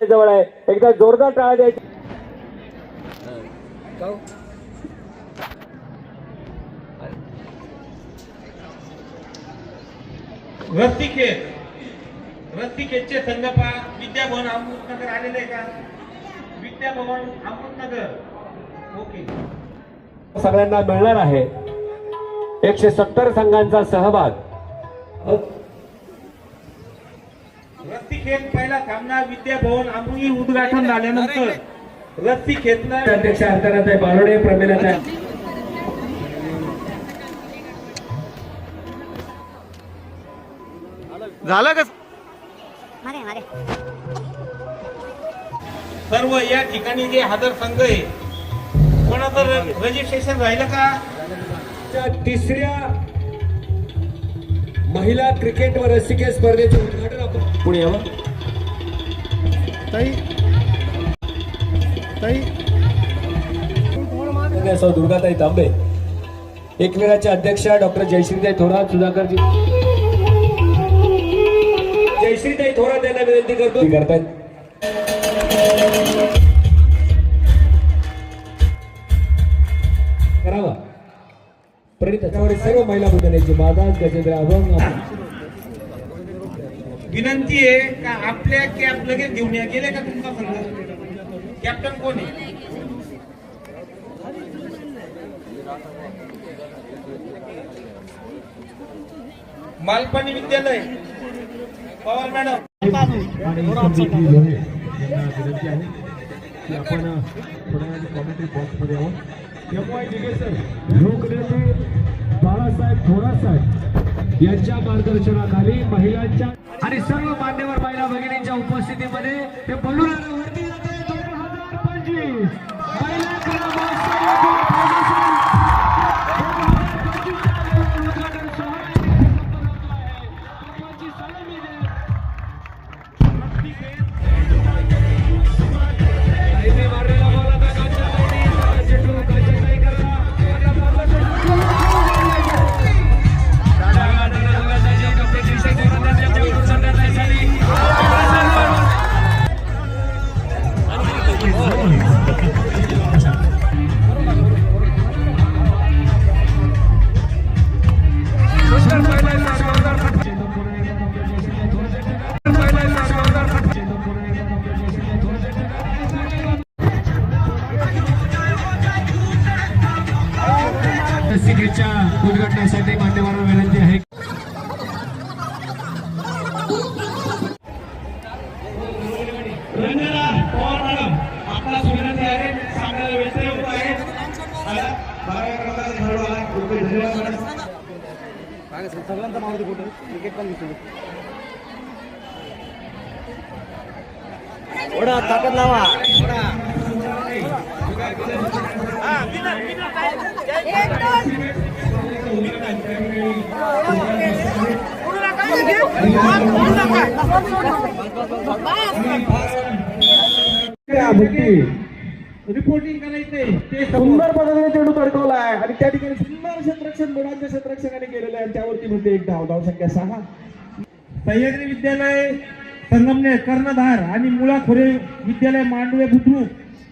जवळ आहे, एकदा जोरदार टाळ्या द्यायची. रस्तिखेतचे संघपा विद्याभवन अमृतनगर आलेले का? विद्याभवन अमृतनगर. ओके, सगळ्यांना मिळणार आहे 170 संघांचा सहभाग. रस्तिखेत पहिला सामना विद्याभवन अमृती उद्घाटन झाल्यानंतर रस्तिखेतला अध्यक्ष अंतराताई बारोडे, प्रमिलाताई झालं का? सर्व या ठिकाणी जे हजर संघ आहे कोणाचं रजिस्ट्रेशन राहिलं का? तिसऱ्या महिला क्रिकेट व रस्सिखेच स्पर्धेचे उद्घाटन आपण पुणे यावं. दुर्गाताई तांबे, एकविराचे अध्यक्ष डॉक्टर जयश्रीताई थोरात, सुधाकरजी जयश्रीताई थोरात यांना विनंती करतो करतायत. करावा प्रणित सर्व महिला भूजनाची मादास गजेंद्र अभंग. विनंती आहे का आपल्या कॅप लगेच घेऊन या. गेले का तुमचा संघ? कॅप्टन कोण आहे? मालपाणी विद्यालय पवार मॅडम. आपण थोड्या कॉमेंट्री बॉक्समध्ये आहोत. लोकनेते बाळासाहेब थोरात साहेब यांच्या मार्गदर्शनाखाली महिलांच्या आणि सर्व मान्यवर महिला भगिनींच्या उपस्थितीमध्ये ते बलुरावरती जाते 2025 महिला क्रीडा महोत्सव उद्घाटन उद्घाटनासाठी मान्यवरांना विनंती आहे. पवार मॅडम आपला विनंती आहे. सांगायला व्यत्यय होत आहे. सगळ्यांचा मावळी फोटो क्रिकेट पण घेतो. थोडा ताकद लावा. रिपोर्टिंग करायचंय. ते सुंदर पद्धतीने चेंडू तडकवला आहे आणि त्या ठिकाणी सुंदर क्षेत्ररक्षण मुलांच्या क्षेत्ररक्षकाने केलेलं आहे. त्यावरती म्हणते एक धाव संख्या 6. सह्याद्री विद्यालय संगमनेर कर्णधार आणि मुळा खोरे विद्यालय मांडवे बुद्रुक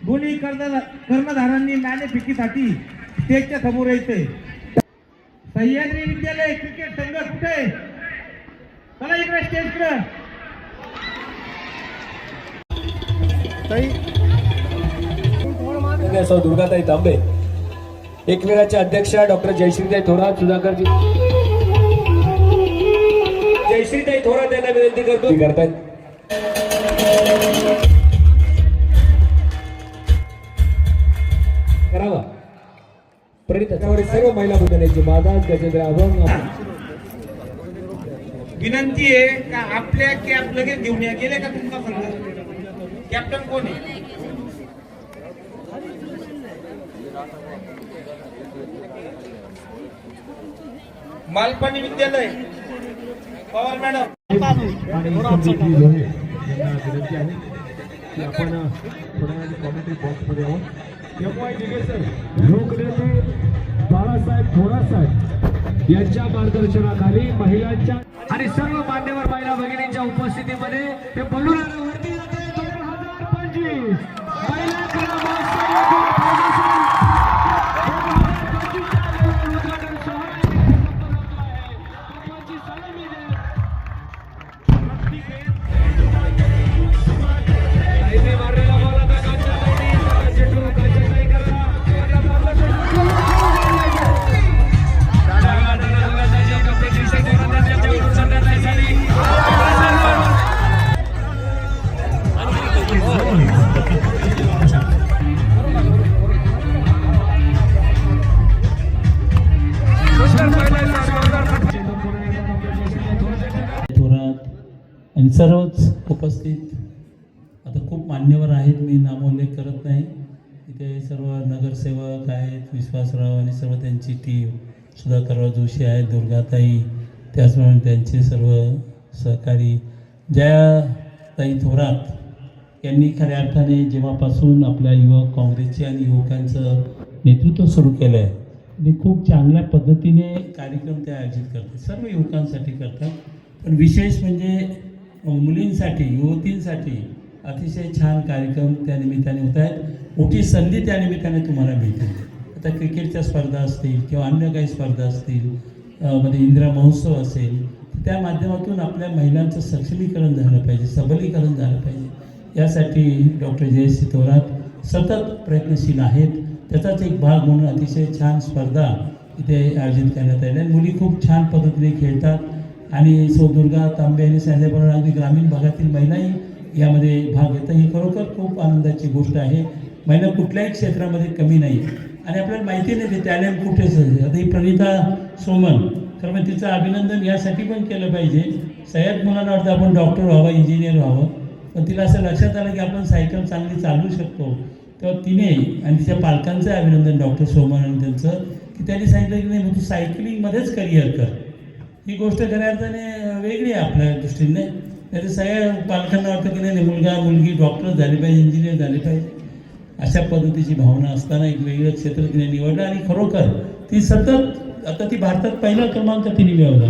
दोन्ही कर्णधारांनी नाणेफेकीसाठी स्टेजच्या समोर यायचंय. सह्याद्री विद्यालय क्रिकेट संघ कुठे? चला इकडे स्टेजकडे. दुर्गाताई तांबे, एकविराचे अध्यक्ष डॉक्टर जयश्रीताई थोरात, सुधाकरजी जयश्रीताई थोरात यांना विनंती करतो करतायत. करावा प्रणित सर्व महिला भूजनाची मादास गजेंद्र अभंग. विनंती आहे का आपल्या कॅप लगेच घेऊन या. गेले का तुमचा संघ? कॅप्टन कोण आहे? मालपाणी विद्यालय पवार मॅडम. यांना विनंती आहे की आपण थोड्या कॉमेंट्री बॉक्समध्ये आहोत. लोकनेते बाळासाहेब थोरात साहेब यांच्या मार्गदर्शनाखाली महिलांच्या आणि सर्व मान्यवर महिला भगिनींच्या उपस्थितीमध्ये ते बलुरावरती जाते सर्वच उपस्थित आता खूप मान्यवर आहेत, मी नामोल्लेख करत नाही. इथे सर्व नगरसेवक आहेत, विश्वासराव आणि सर्व त्यांची टीम, सुधाकरराव जोशी आहेत, दुर्गाताई, त्याचप्रमाणे त्यांचे सर्व सहकारी, ज्या ताई थोरात यांनी खऱ्या अर्थाने जेव्हापासून आपल्या युवक काँग्रेसचे आणि युवकांचं नेतृत्व सुरू केलं आहे, आणि खूप चांगल्या पद्धतीने कार्यक्रम ते आयोजित करतात, सर्व युवकांसाठी करतात. पण विशेष म्हणजे मुलींसाठी, युवतींसाठी अतिशय छान कार्यक्रम त्या निमित्ताने होत आहेत. मोठी संधी त्या निमित्ताने तुम्हाला मिळते. आता क्रिकेटच्या स्पर्धा असतील किंवा अन्य काही स्पर्धा असतील, मध्ये इंदिरा महोत्सव असेल, त्या माध्यमातून आपल्या महिलांचं सक्षमीकरण झालं पाहिजे, सबलीकरण झालं पाहिजे. यासाठी डॉक्टर जयश्री थोरात सतत प्रयत्नशील आहेत. त्याचाच एक भाग म्हणून अतिशय छान स्पर्धा इथे आयोजित करण्यात आल्या. मुली खूप छान पद्धतीने खेळतात आणि सौ दुर्गा तांबे यांनी सांगितल्याप्रमाणे अगदी ग्रामीण भागातील महिलाही यामध्ये भाग घेतात. ही खरोखर खूप आनंदाची गोष्ट आहे. महिला कुठल्याही क्षेत्रामध्ये कमी नाही आणि आपल्याला माहिती नाही ते टॅलेंट कुठेच आहे. आता ही प्रणिता सोमन, तर मग तिचं अभिनंदन यासाठी पण केलं पाहिजे. सगळ्यात मुलांना वाटतं आपण डॉक्टर व्हावं, इंजिनियर व्हावं, पण तिला असं लक्षात आलं की आपण सायकल चांगली चालवू शकतो. तेव्हा तिने आणि तिच्या पालकांचं अभिनंदन डॉक्टर सोमन आणि त्यांचं, की त्यांनी सांगितलं की नाही तू सायकलिंगमध्येच करिअर कर. ही गोष्ट खऱ्या अर्थाने वेगळी आहे आपल्या दृष्टीने. नाही तर सगळ्या पालकांना वाटतं की नाही मुलगा मुलगी डॉक्टर झाले पाहिजे, इंजिनियर झाले पाहिजे. अशा पद्धतीची भावना असताना एक वेगळं क्षेत्र तिने निवडलं आणि खरोखर ती सतत, आता ती भारतात पहिला क्रमांक तिने मिळवला.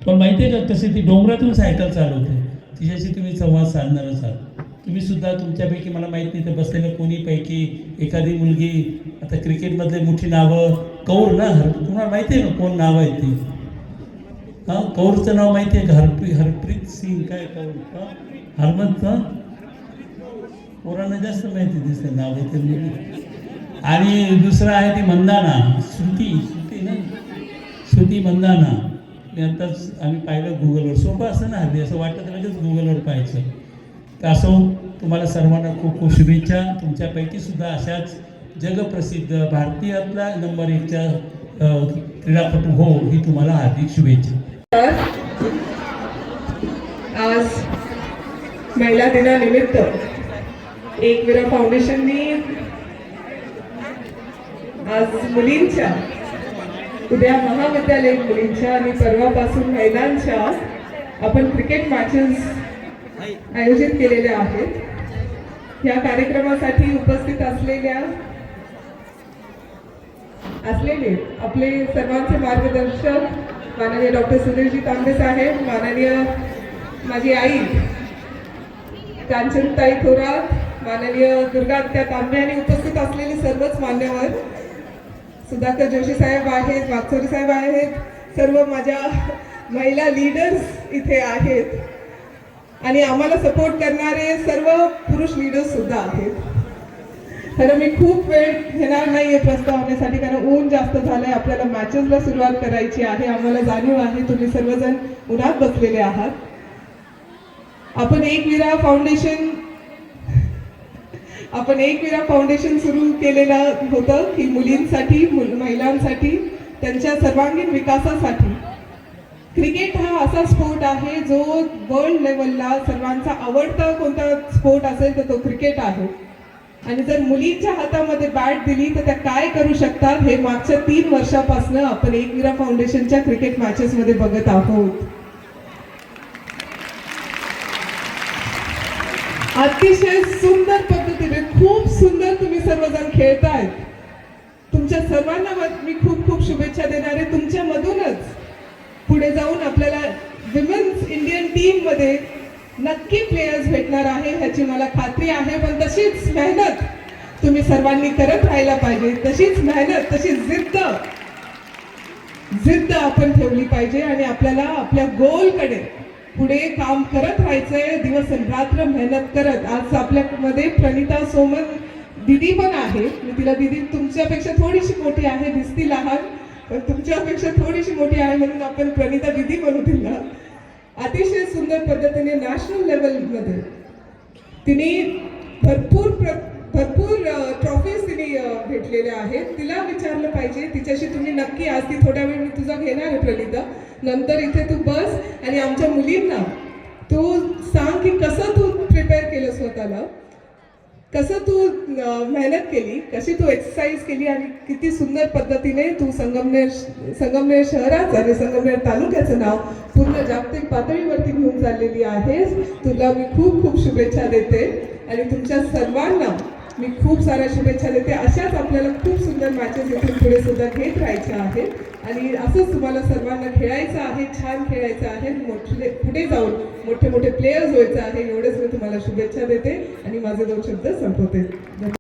पण माहिती आहे का कशी ती डोंगरातून सायकल चालवते. तिच्याशी तुम्ही संवाद साधणारच आहात. तुम्ही सुद्धा तुमच्यापैकी मला माहीत नाही तर बसलेल्या कोणीपैकी एखादी मुलगी, आता क्रिकेटमधले मोठी नावं, कौर ना, तुम्हाला माहिती आहे का कोण नाव आहे ती? हां, कौरचं नाव माहिती आहे का? हरप्रीत सिंग काय कौर? हरमत ना, पोरांना जास्त माहिती दिसते नाव ते मुली. आणि दुसरं आहे ती मंदाना, श्रुती ना, श्रुती मंदाना. मी आत्ताच आम्ही पाहिलं गुगलवर. सोपं असतं ना हल्ली, असं वाटतं तर लगेच गुगलवर पाहायचं. तर असो, तुम्हाला सर्वांना खूप खूप शुभेच्छा. तुमच्यापैकी सुद्धा अशाच जगप्रसिद्ध भारतीयातला नंबर 1च्या क्रीडापटू हो, ही तुम्हाला हार्दिक शुभेच्छा. आज महिला दिनानिमित्त एकविरा फाउंडेशननी आज मुलींच्या, उद्या महाविद्यालयीन मुलींच्या आणि परवापासून महिलांच्या आपण क्रिकेट मॅचेस आयोजित केलेल्या आहेत. या कार्यक्रमासाठी उपस्थित असलेले आपले सर्वांचे मार्गदर्शक माननीय डॉक्टर सुधीरजी तांबे साहेब, माननीय माझी आई कांचनताई थोरात, माननीय दुर्गात्या तांबे आणि उपस्थित असलेले सर्वच मान्यवर, सुधाकर जोशी साहेब आहेत, वागचोरी साहेब आहेत, सर्व माझ्या महिला लीडर्स इथे आहेत आणि आम्हाला सपोर्ट करणारे सर्व पुरुष लीडर्स सुद्धा आहेत. खरं मी खूप वेळ घेणार नाहीये प्रस्तावनेसाठी, कारण ऊन जास्त झालंय, आपल्याला मॅचेसला सुरुवात करायची आहे. आम्हाला जाणीव आहे तुम्ही सर्वजण उन्हात बसलेले आहात. आपण एकविरा फाउंडेशन सुरू केलेलं होतं की मुलींसाठी, महिलांसाठी, त्यांच्या सर्वांगीण विकासासाठी. क्रिकेट हा असा स्पोर्ट आहे जो वर्ल्ड लेवलला सर्वांचा आवडता कोणता स्पोर्ट असेल तर तो क्रिकेट आहे. आणि जर मुलींच्या हातामध्ये बॅट दिली तर त्या काय करू शकतात हे मागच्या 3 वर्षापासून आपण एकविरा फाउंडेशनच्या क्रिकेट मॅचेसमध्ये बघत आहोत. अतिशय सुंदर पद्धतीने, खूप सुंदर तुम्ही सर्वजण खेळतायत. तुमच्या सर्वांना मी खूप खूप शुभेच्छा देणार आहे. तुमच्यामधूनच पुढे जाऊन आपल्याला विमेन्स इंडियन टीम मध्ये नक्की प्लेयर्स भेटणार आहे ह्याची मला खात्री आहे. पण तशीच मेहनत तुम्ही सर्वांनी करत राहायला पाहिजे. तशीच मेहनत, तशी जिद्द आपण ठेवली पाहिजे आणि आपल्याला आपल्या गोलकडे पुढे काम करत राहायचंय, दिवस रात्र मेहनत करत. आज आपल्यामध्ये प्रणिता सोमन दिदी पण आहे. मी तिला दिदी, तुमच्यापेक्षा थोडीशी मोठी आहे, दिसती लहान पण तुमच्यापेक्षा थोडीशी मोठी आहे म्हणून आपण प्रणिता दिदी म्हणू तिला. अतिशय सुंदर पद्धतीने नॅशनल लेवलमध्ये तिने भरपूर ट्रॉफीज तिने भेटलेल्या आहेत. तिला विचारलं पाहिजे, तिच्याशी तुम्ही नक्की, आज ती थोड्या वेळ मी तुझा घेणार आहे प्रणिता, नंतर इथे तू बस आणि आमच्या मुलींना तू सांग की कसं तू प्रिपेअर केलं स्वतःला, कसं तू मेहनत केली, कशी तू एक्सरसाइज केली आणि किती सुंदर पद्धतीने तू संगमनेर शहराचं आणि संगमनेर तालुक्याचं नाव पूर्ण जागतिक पातळीवरती घेऊन चाललेली आहेस. तुला मी खूप खूप शुभेच्छा देते आणि तुमच्या सर्वांना मी खूप साऱ्या शुभेच्छा देते. अशाच आपल्याला खूप सुंदर मॅचेस इथून पुढे सुद्धा घेत राहायच्या आहेत आणि असंच तुम्हाला सर्वांना खेळायचं आहे, छान खेळायचं आहे, पुढे जाऊन मोठे मोठे प्लेयर्स व्हायचं आहे. एवढेच मी तुम्हाला शुभेच्छा देते आणि माझे 2 शब्द संपवते.